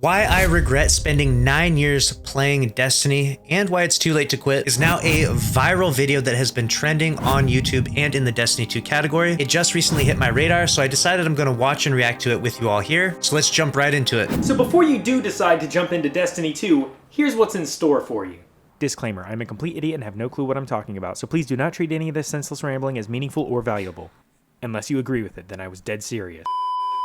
Why I regret spending 9 years playing Destiny and why it's too late to quit is now a viral video that has been trending on YouTube and in the Destiny 2 category. It just recently hit my radar, so I decided I'm going to watch and react to it with you all here. So let's jump right into it. So before you do decide to jump into Destiny 2, here's what's in store for you. Disclaimer, I'm a complete idiot and have no clue what I'm talking about, so please do not treat any of this senseless rambling as meaningful or valuable. Unless you agree with it, then I was dead serious.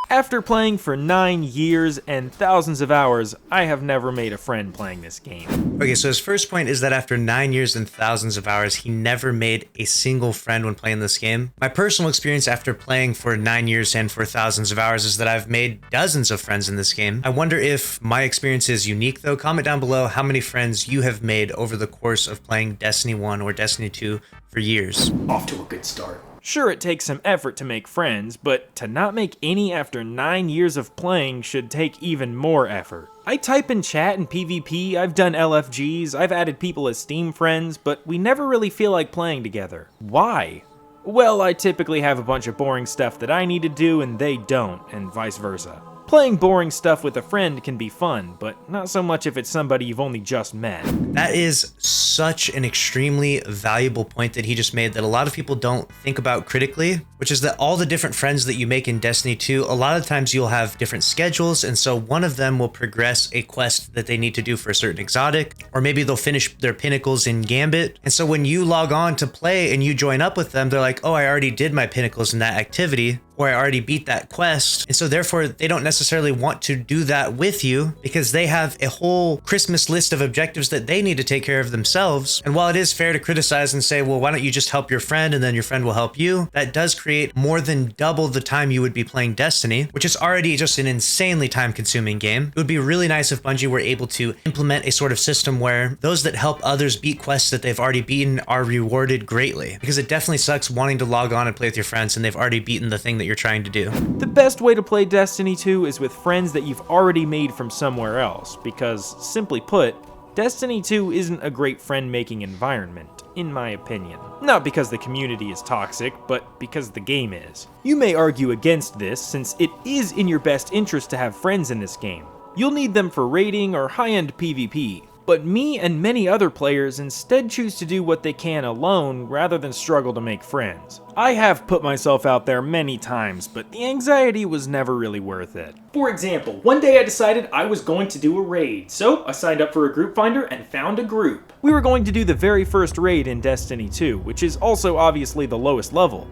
After playing for 9 years and thousands of hours, I have never made a friend playing this game. Okay, so his first point is that after 9 years and thousands of hours, he never made a single friend when playing this game. My personal experience after playing for 9 years and for thousands of hours is that I've made dozens of friends in this game. I wonder if my experience is unique though. Comment down below how many friends you have made over the course of playing Destiny 1 or Destiny 2 for years. Off to a good start. Sure, it takes some effort to make friends, but to not make any after 9 years of playing should take even more effort. I type in chat and PvP, I've done LFGs, I've added people as Steam friends, but we never really feel like playing together. Why? Well, I typically have a bunch of boring stuff that I need to do and they don't, and vice versa. Playing boring stuff with a friend can be fun, but not so much if it's somebody you've only just met. That is such an extremely valuable point that he just made that a lot of people don't think about critically, which is that all the different friends that you make in Destiny 2, a lot of times you'll have different schedules, and so one of them will progress a quest that they need to do for a certain exotic, or maybe they'll finish their pinnacles in Gambit, and so when you log on to play and you join up with them, they're like, oh, I already did my pinnacles in that activity, or I already beat that quest, and so therefore they don't necessarily want to do that with you because they have a whole Christmas list of objectives that they need to take care of themselves. And while it is fair to criticize and say, well, why don't you just help your friend and then your friend will help you, that does create more than double the time you would be playing Destiny, which is already just an insanely time-consuming game. It would be really nice if Bungie were able to implement a sort of system where those that help others beat quests that they've already beaten are rewarded greatly, because it definitely sucks wanting to log on and play with your friends and they've already beaten the thing that you're trying to do. The best way to play Destiny 2 is with friends that you've already made from somewhere else, because, simply put, Destiny 2 isn't a great friend-making environment, in my opinion. Not because the community is toxic, but because the game is. You may argue against this, since it is in your best interest to have friends in this game. You'll need them for raiding or high-end PvP. But me and many other players instead choose to do what they can alone rather than struggle to make friends. I have put myself out there many times, but the anxiety was never really worth it. For example, one day I decided I was going to do a raid, so I signed up for a group finder and found a group. We were going to do the very first raid in Destiny 2, which is also obviously the lowest level.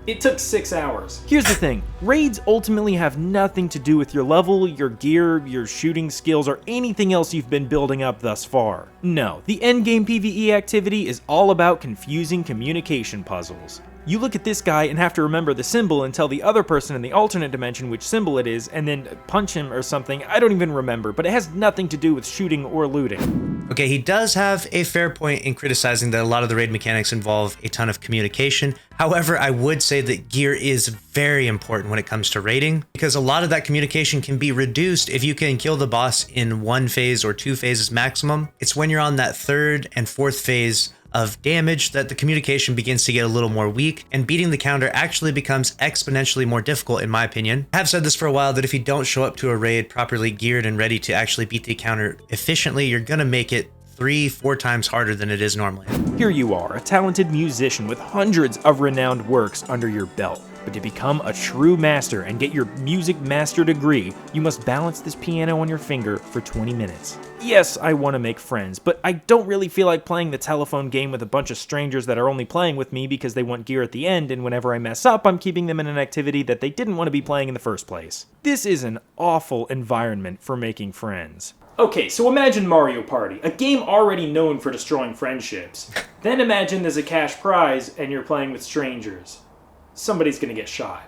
It took 6 hours. Here's the thing, raids ultimately have nothing to do with your level, your gear, your shooting skills, or anything else you've been building up thus far. No, the endgame PvE activity is all about confusing communication puzzles. You look at this guy and have to remember the symbol and tell the other person in the alternate dimension which symbol it is, and then punch him or something. I don't even remember, but it has nothing to do with shooting or looting. Okay, he does have a fair point in criticizing that a lot of the raid mechanics involve a ton of communication. However, I would say that gear is very important when it comes to raiding, because a lot of that communication can be reduced if you can kill the boss in 1 phase or 2 phases maximum. It's when you're on that 3rd and 4th phase of damage that the communication begins to get a little more weak, and beating the counter actually becomes exponentially more difficult, in my opinion. I have said this for a while, that if you don't show up to a raid properly geared and ready to actually beat the counter efficiently, you're gonna make it 3-4 times harder than it is normally. Here you are, a talented musician with hundreds of renowned works under your belt. But to become a true master and get your music master degree, you must balance this piano on your finger for 20 minutes. Yes, I want to make friends, but I don't really feel like playing the telephone game with a bunch of strangers that are only playing with me because they want gear at the end, and whenever I mess up, I'm keeping them in an activity that they didn't want to be playing in the first place. This is an awful environment for making friends. Okay, so imagine Mario Party, a game already known for destroying friendships. Then imagine there's a cash prize and you're playing with strangers. Somebody's gonna get shot.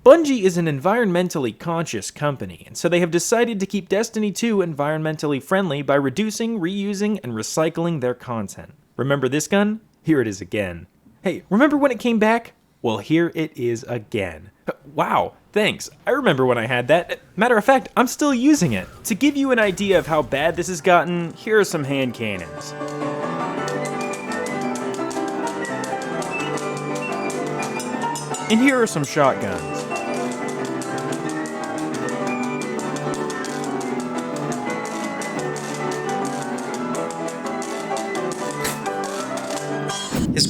Bungie is an environmentally conscious company, and so they have decided to keep Destiny 2 environmentally friendly by reducing, reusing, and recycling their content. Remember this gun? Here it is again. Hey, remember when it came back? Well, here it is again. Wow, thanks. I remember when I had that. Matter of fact, I'm still using it. To give you an idea of how bad this has gotten, here are some hand cannons. And here are some shotguns.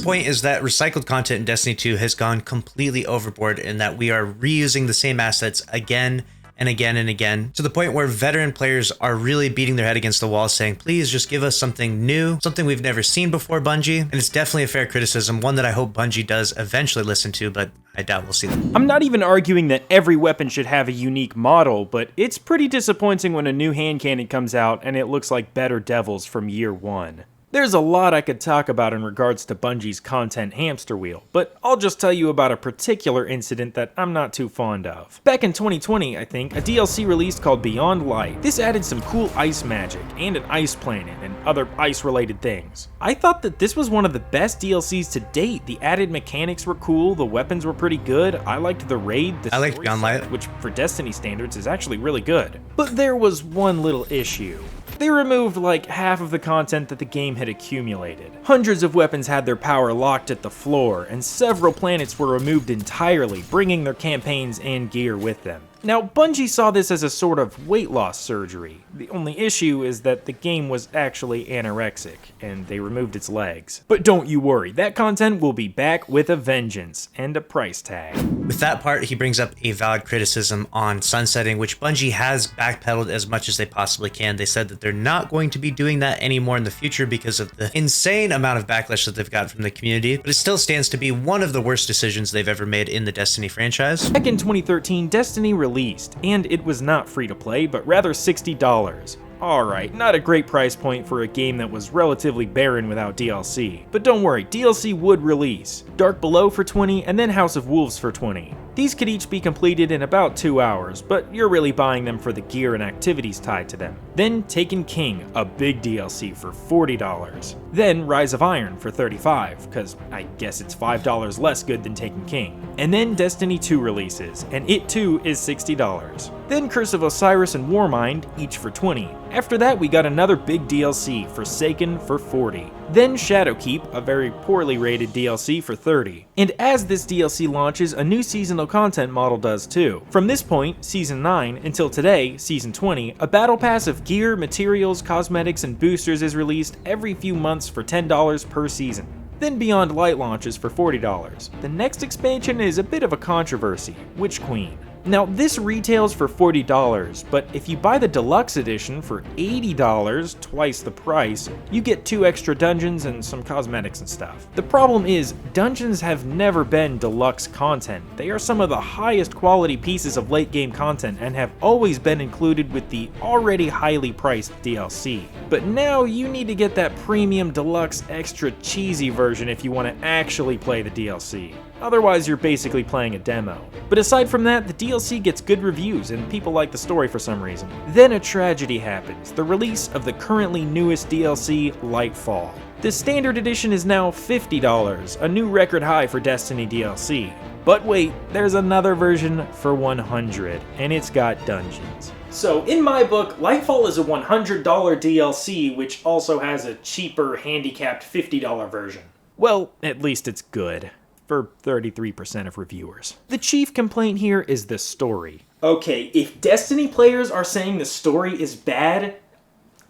point is that recycled content in Destiny 2 has gone completely overboard in that we are reusing the same assets again and again and again, to the point where veteran players are really beating their head against the wall saying, please just give us something new, something we've never seen before, Bungie. And it's definitely a fair criticism, one that I hope Bungie does eventually listen to, but I doubt we'll see them. I'm not even arguing that every weapon should have a unique model, but it's pretty disappointing when a new hand cannon comes out and it looks like Better Devils from year one. There's a lot I could talk about in regards to Bungie's content hamster wheel, but I'll just tell you about a particular incident that I'm not too fond of. Back in 2020, I think, a DLC released called Beyond Light. This added some cool ice magic, and an ice planet, and other ice-related things. I thought that this was one of the best DLCs to date. The added mechanics were cool, the weapons were pretty good, I liked the raid, I liked Beyond Light, which for Destiny standards is actually really good. But there was one little issue. They removed like half of the content that the game had accumulated. Hundreds of weapons had their power locked at the floor, and several planets were removed entirely, bringing their campaigns and gear with them. Now, Bungie saw this as a sort of weight loss surgery. The only issue is that the game was actually anorexic, and they removed its legs. But don't you worry, that content will be back with a vengeance, and a price tag. With that part, he brings up a valid criticism on sunsetting, which Bungie has backpedaled as much as they possibly can. They said that they're not going to be doing that anymore in the future because of the insane amount of backlash that they've got from the community, but it still stands to be one of the worst decisions they've ever made in the Destiny franchise. Back in 2013, Destiny released, and it was not free to play, but rather $60. Alright, not a great price point for a game that was relatively barren without DLC. But don't worry, DLC would release. Dark Below for $20, and then House of Wolves for $20. These could each be completed in about 2 hours, but you're really buying them for the gear and activities tied to them. Then Taken King, a big DLC for $40. Then Rise of Iron for $35, cause I guess it's $5 less good than Taken King. And then Destiny 2 releases, and it too is $60. Then Curse of Osiris and Warmind, each for $20. After that, we got another big DLC, Forsaken for $40. Then Shadowkeep, a very poorly rated DLC for $30. And as this DLC launches, a new seasonal content model does too. From this point, Season 9, until today, Season 20, a battle pass of gear, materials, cosmetics, and boosters is released every few months for $10 per season. Then Beyond Light launches for $40. The next expansion is a bit of a controversy, Witch Queen. Now, this retails for $40, but if you buy the deluxe edition for $80, twice the price, you get 2 extra dungeons and some cosmetics and stuff. The problem is, dungeons have never been deluxe content. They are some of the highest quality pieces of late game content and have always been included with the already highly priced DLC. But now you need to get that premium deluxe extra cheesy version if you want to actually play the DLC. Otherwise, you're basically playing a demo. But aside from that, the DLC gets good reviews and people like the story for some reason. Then a tragedy happens, the release of the currently newest DLC, Lightfall. The standard edition is now $50, a new record high for Destiny DLC. But wait, there's another version for $100, and it's got dungeons. So in my book, Lightfall is a $100 DLC, which also has a cheaper, handicapped $50 version. Well, at least it's good. For 33% of reviewers. The chief complaint here is the story. Okay, if Destiny players are saying the story is bad,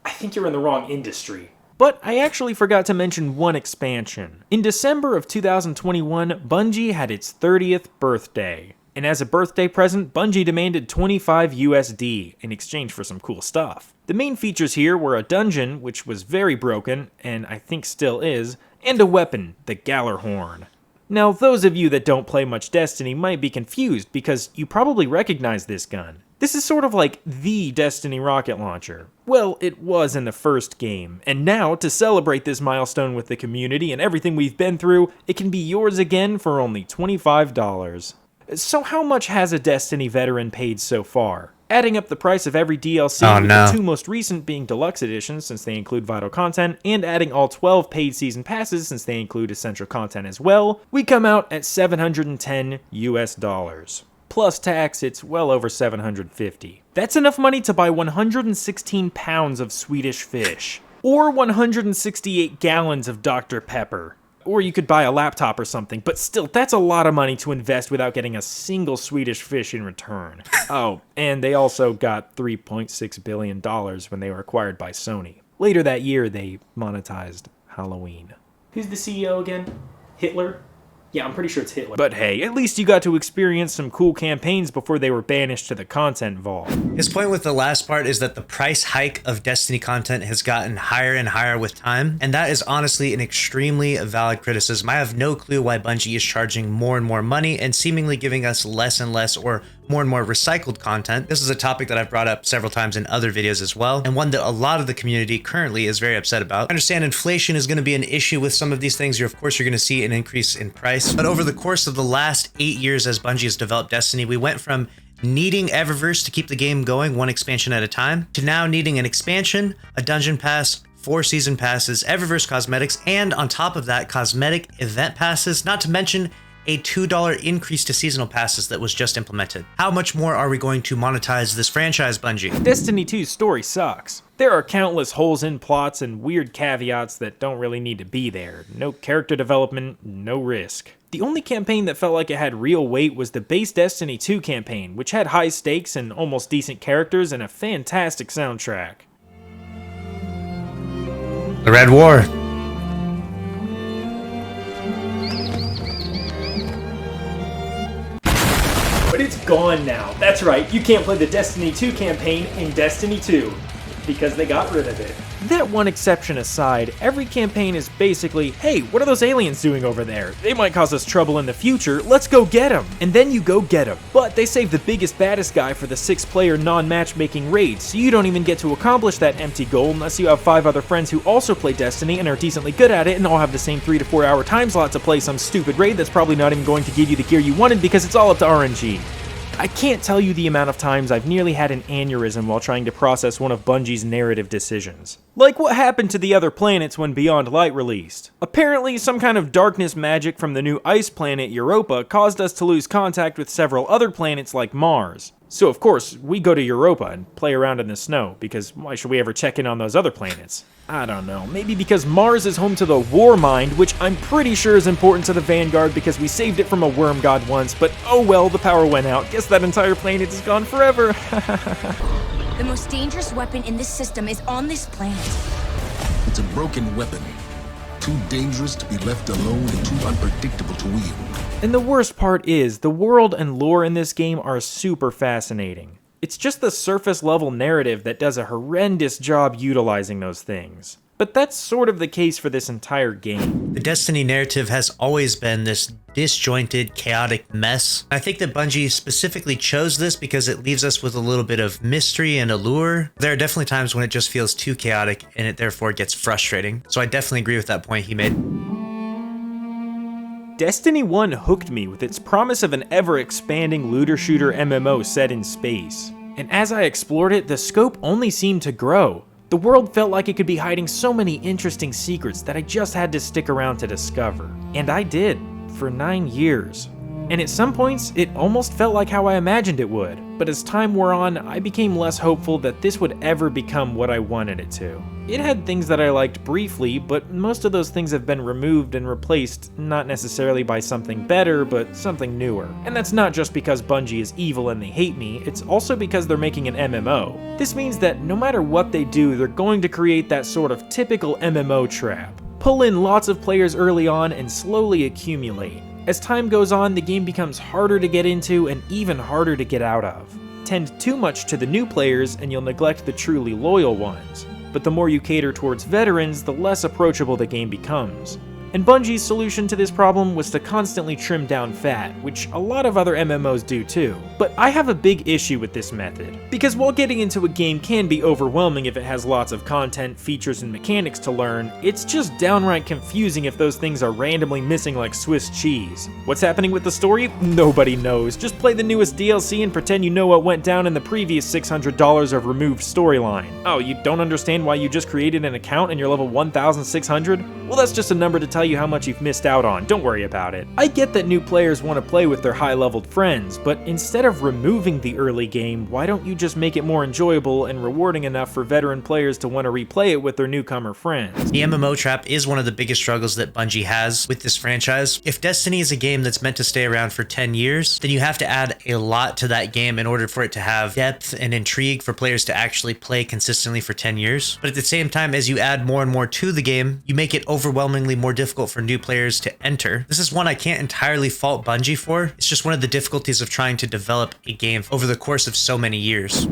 I think you're in the wrong industry. But I actually forgot to mention one expansion. In December of 2021, Bungie had its 30th birthday. And as a birthday present, Bungie demanded 25 USD in exchange for some cool stuff. The main features here were a dungeon, which was very broken, and I think still is, and a weapon, the Gallarhorn. Now, those of you that don't play much Destiny might be confused because you probably recognize this gun. This is sort of like the Destiny rocket launcher. Well, it was in the first game, and now, to celebrate this milestone with the community and everything we've been through, it can be yours again for only $25. So how much has a Destiny veteran paid so far? Adding up the price of every DLC, with the 2 most recent being deluxe editions since they include vital content, and adding all 12 paid season passes since they include essential content as well, we come out at $710 US. Plus tax, it's well over $750. That's enough money to buy 116 pounds of Swedish fish, or 168 gallons of Dr. Pepper. Or you could buy a laptop or something, but still, that's a lot of money to invest without getting a single Swedish fish in return. Oh, and they also got $3.6 billion when they were acquired by Sony. Later that year, they monetized Halloween. Who's the CEO again? Hitler? Yeah, I'm pretty sure it's Hitler. But hey, at least you got to experience some cool campaigns before they were banished to the content vault. His point with the last part is that the price hike of Destiny content has gotten higher and higher with time, and that is honestly an extremely valid criticism. I have no clue why Bungie is charging more and more money and seemingly giving us less and less or more and more recycled content. This is a topic that I've brought up several times in other videos as well, and one that a lot of the community currently is very upset about. I understand inflation is going to be an issue with some of these things. Of course, you're going to see an increase in price, but over the course of the last 8 years as Bungie has developed Destiny, we went from needing Eververse to keep the game going one expansion at a time, to now needing an expansion, a dungeon pass, 4 season passes, Eververse cosmetics, and on top of that, cosmetic event passes, not to mention a $2 increase to seasonal passes that was just implemented. How much more are we going to monetize this franchise, Bungie? Destiny 2's story sucks. There are countless holes in plots and weird caveats that don't really need to be there. No character development, no risk. The only campaign that felt like it had real weight was the base Destiny 2 campaign, which had high stakes and almost decent characters and a fantastic soundtrack. The Red War. But it's gone now. That's right, you can't play the Destiny 2 campaign in Destiny 2, because they got rid of it. That one exception aside, every campaign is basically, hey, what are those aliens doing over there? They might cause us trouble in the future, let's go get them. And then you go get them. But they save the biggest, baddest guy for the 6-player non-matchmaking raid, so you don't even get to accomplish that empty goal unless you have 5 other friends who also play Destiny and are decently good at it and all have the same 3 to 4 hour time slot to play some stupid raid that's probably not even going to give you the gear you wanted because it's all up to RNG. I can't tell you the amount of times I've nearly had an aneurysm while trying to process one of Bungie's narrative decisions. Like what happened to the other planets when Beyond Light released. Apparently, some kind of darkness magic from the new ice planet Europa caused us to lose contact with several other planets like Mars. So of course, we go to Europa and play around in the snow, because why should we ever check in on those other planets? I don't know, maybe because Mars is home to the War Mind, which I'm pretty sure is important to the Vanguard because we saved it from a worm god once, but oh well, the power went out. Guess that entire planet is gone forever. The most dangerous weapon in this system is on this planet. It's a broken weapon. Too dangerous to be left alone and too unpredictable to wield. And the worst part is, the world and lore in this game are super fascinating. It's just the surface level narrative that does a horrendous job utilizing those things. But that's sort of the case for this entire game. The Destiny narrative has always been this disjointed, chaotic mess. I think that Bungie specifically chose this because it leaves us with a little bit of mystery and allure. There are definitely times when it just feels too chaotic and it therefore gets frustrating. So I definitely agree with that point he made. Destiny 1 hooked me with its promise of an ever-expanding looter-shooter MMO set in space. And as I explored it, the scope only seemed to grow. The world felt like it could be hiding so many interesting secrets that I just had to stick around to discover. And I did, for 9 years. And at some points, it almost felt like how I imagined it would. But as time wore on, I became less hopeful that this would ever become what I wanted it to. It had things that I liked briefly, but most of those things have been removed and replaced, not necessarily by something better, but something newer. And that's not just because Bungie is evil and they hate me, it's also because they're making an MMO. This means that no matter what they do, they're going to create that sort of typical MMO trap. Pull in lots of players early on and slowly accumulate. As time goes on, the game becomes harder to get into and even harder to get out of. Tend too much to the new players and you'll neglect the truly loyal ones. But the more you cater towards veterans, the less approachable the game becomes. And Bungie's solution to this problem was to constantly trim down fat, which a lot of other MMOs do too. But I have a big issue with this method, because while getting into a game can be overwhelming if it has lots of content, features, and mechanics to learn, it's just downright confusing if those things are randomly missing like Swiss cheese. What's happening with the story? Nobody knows. Just play the newest DLC and pretend you know what went down in the previous $600 of removed storyline. Oh, you don't understand why you just created an account and you're level 1,600? Well, that's just a number to tell you how much you've missed out on, don't worry about it. I get that new players want to play with their high-leveled friends, but instead of removing the early game, why don't you just make it more enjoyable and rewarding enough for veteran players to want to replay it with their newcomer friends? The MMO Trap is one of the biggest struggles that Bungie has with this franchise. If Destiny is a game that's meant to stay around for 10 years, then you have to add a lot to that game in order for it to have depth and intrigue for players to actually play consistently for 10 years. But at the same time, as you add more and more to the game, you make it overwhelmingly more difficult for new players to enter. This is one I can't entirely fault Bungie for. It's just one of the difficulties of trying to develop a game over the course of so many years.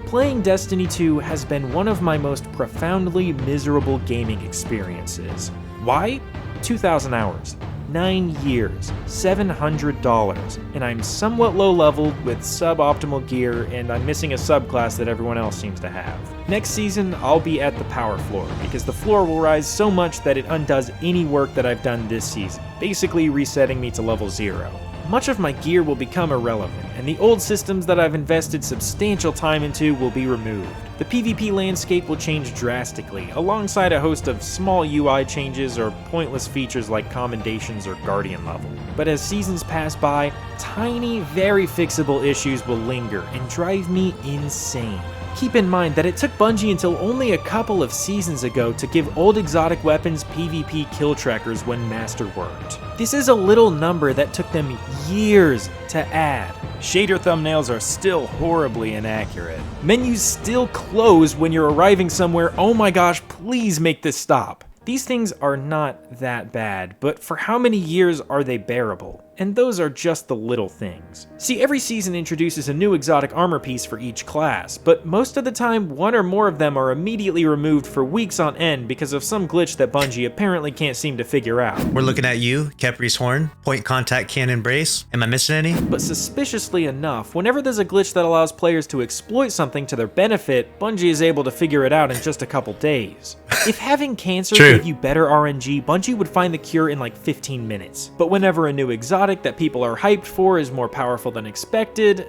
Playing Destiny 2 has been one of my most profoundly miserable gaming experiences. Why? 2,000 hours, 9 years, $700, and I'm somewhat low-leveled with suboptimal gear, and I'm missing a subclass that everyone else seems to have. Next season, I'll be at the power floor, because the floor will rise so much that it undoes any work that I've done this season, basically resetting me to level 0. Much of my gear will become irrelevant, and the old systems that I've invested substantial time into will be removed. The PvP landscape will change drastically, alongside a host of small UI changes or pointless features like commendations or guardian level. But as seasons pass by, tiny, very fixable issues will linger and drive me insane. Keep in mind that it took Bungie until only a couple of seasons ago to give old exotic weapons PvP kill trackers when masterworked. This is a little number that took them years to add. Shader thumbnails are still horribly inaccurate. Menus still close when you're arriving somewhere. Oh my gosh, please make this stop. These things are not that bad, but for how many years are they bearable? And those are just the little things. See, every season introduces a new exotic armor piece for each class, but most of the time, one or more of them are immediately removed for weeks on end because of some glitch that Bungie apparently can't seem to figure out. We're looking at you, Kepri's Horn, Point Contact Cannon Brace. Am I missing any? But suspiciously enough, whenever there's a glitch that allows players to exploit something to their benefit, Bungie is able to figure it out in just a couple days. If having cancer gave you better RNG, Bungie would find the cure in like 15 minutes. But whenever a new exotic that people are hyped for is more powerful than expected,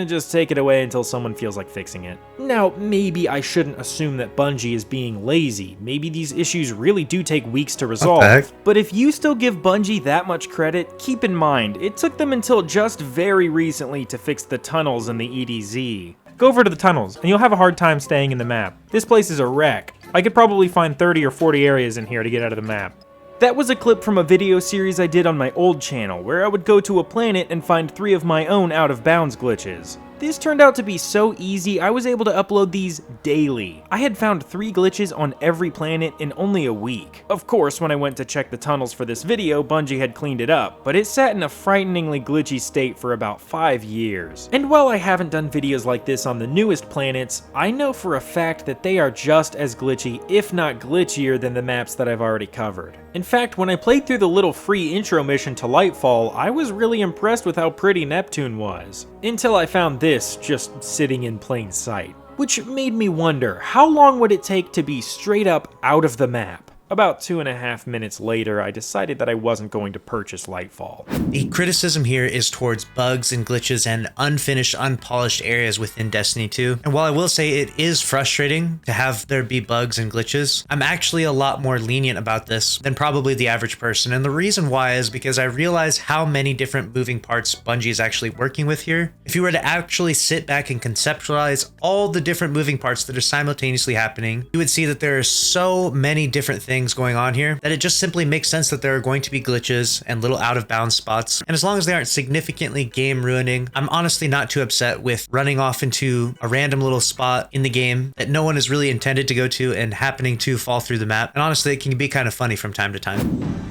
just take it away until someone feels like fixing it. Now, maybe I shouldn't assume that Bungie is being lazy. Maybe these issues really do take weeks to resolve. But if you still give Bungie that much credit, keep in mind, it took them until just very recently to fix the tunnels in the EDZ. Go over to the tunnels, and you'll have a hard time staying in the map. This place is a wreck. I could probably find 30 or 40 areas in here to get out of the map. That was a clip from a video series I did on my old channel, where I would go to a planet and find 3 of my own out-of-bounds glitches. This turned out to be so easy, I was able to upload these daily. I had found 3 glitches on every planet in only a week. Of course, when I went to check the tunnels for this video, Bungie had cleaned it up, but it sat in a frighteningly glitchy state for about 5 years. And while I haven't done videos like this on the newest planets, I know for a fact that they are just as glitchy, if not glitchier, than the maps that I've already covered. In fact, when I played through the little free intro mission to Lightfall, I was really impressed with how pretty Neptune was. Until I found this just sitting in plain sight. Which made me wonder, how long would it take to be straight up out of the map? About 2.5 minutes later, I decided that I wasn't going to purchase Lightfall. The criticism here is towards bugs and glitches and unfinished, unpolished areas within Destiny 2. And while I will say it is frustrating to have there be bugs and glitches, I'm actually a lot more lenient about this than probably the average person. And the reason why is because I realize how many different moving parts Bungie is actually working with here. If you were to actually sit back and conceptualize all the different moving parts that are simultaneously happening, you would see that there are so many different things going on here that it just simply makes sense that there are going to be glitches and little out of bounds spots. And as long as they aren't significantly game ruining, I'm honestly not too upset with running off into a random little spot in the game that no one is really intended to go to and happening to fall through the map. And honestly, it can be kind of funny from time to time.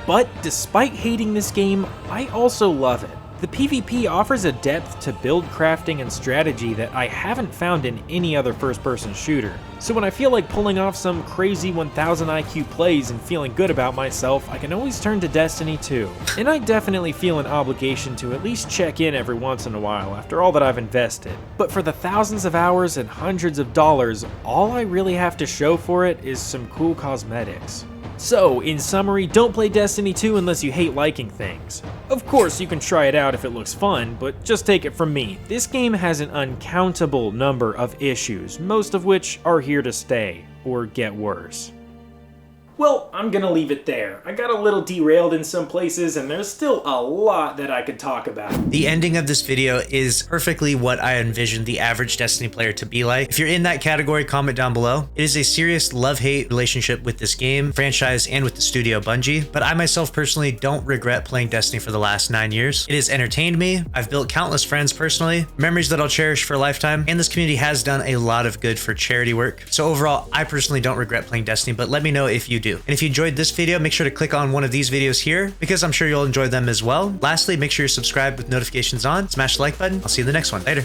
But despite hating this game, I also love it. The PvP offers a depth to build crafting and strategy that I haven't found in any other first-person shooter. So when I feel like pulling off some crazy 1000 IQ plays and feeling good about myself, I can always turn to Destiny 2. And I definitely feel an obligation to at least check in every once in a while after all that I've invested. But for the thousands of hours and hundreds of dollars, all I really have to show for it is some cool cosmetics. So, in summary, don't play Destiny 2 unless you hate liking things. Of course, you can try it out if it looks fun, but just take it from me. This game has an uncountable number of issues, most of which are here to stay, or get worse. Well, I'm gonna leave it there. I got a little derailed in some places, and there's still a lot that I could talk about. The ending of this video is perfectly what I envisioned the average Destiny player to be like. If you're in that category, comment down below. It is a serious love-hate relationship with this game, franchise, and with the studio Bungie, but I myself personally don't regret playing Destiny for the last 9 years. It has entertained me, I've built countless friends personally, memories that I'll cherish for a lifetime, and this community has done a lot of good for charity work. So overall, I personally don't regret playing Destiny, but let me know if you do. And if you enjoyed this video, make sure to click on one of these videos here, because I'm sure you'll enjoy them as well. Lastly, make sure you're subscribed with notifications on, smash the like button. I'll see you in the next one. Later.